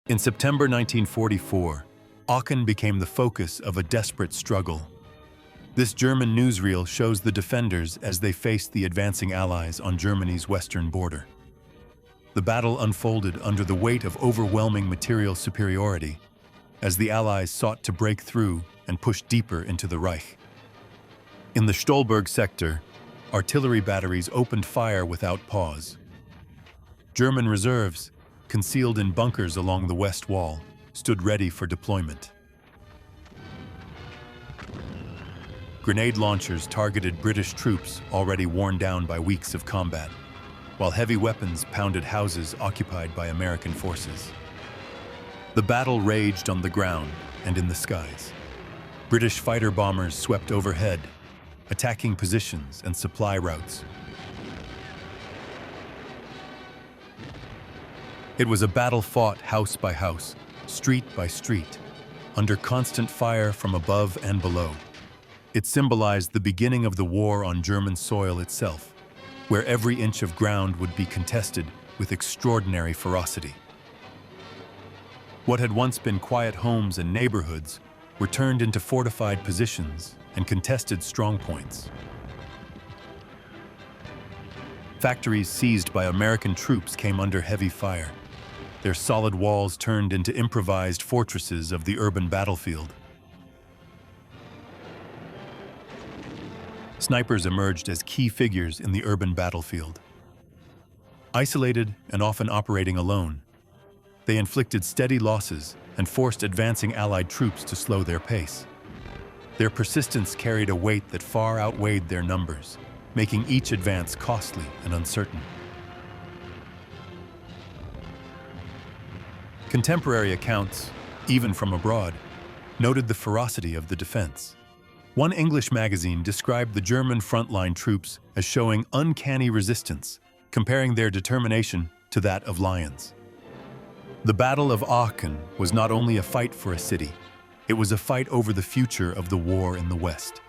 In September 1944, Aachen became the focus of a desperate struggle. This German newsreel shows the defenders as they faced the advancing Allies on Germany's western border. The battle unfolded under the weight of overwhelming material superiority as the Allies sought to break through and push deeper into the Reich. In the Stolberg sector, artillery batteries opened fire without pause. German reserves, concealed in bunkers along the west wall, stood ready for deployment. Grenade launchers targeted British troops already worn down by weeks of combat, while heavy weapons pounded houses occupied by American forces. The battle raged on the ground and in the skies. British fighter bombers swept overhead, attacking positions and supply routes. It was a battle fought house by house, street by street, under constant fire from above and below. It symbolized the beginning of the war on German soil itself, where every inch of ground would be contested with extraordinary ferocity. What had once been quiet homes and neighborhoods were turned into fortified positions and contested strongpoints. Factories seized by American troops came under heavy fire, their solid walls turned into improvised fortresses of the urban battlefield. Snipers emerged as key figures in the urban battlefield. Isolated and often operating alone, they inflicted steady losses and forced advancing Allied troops to slow their pace. Their persistence carried a weight that far outweighed their numbers, making each advance costly and uncertain. Contemporary accounts, even from abroad, noted the ferocity of the defense. One English magazine described the German frontline troops as showing uncanny resistance, comparing their determination to that of lions. The Battle of Aachen was not only a fight for a city, it was a fight over the future of the war in the West.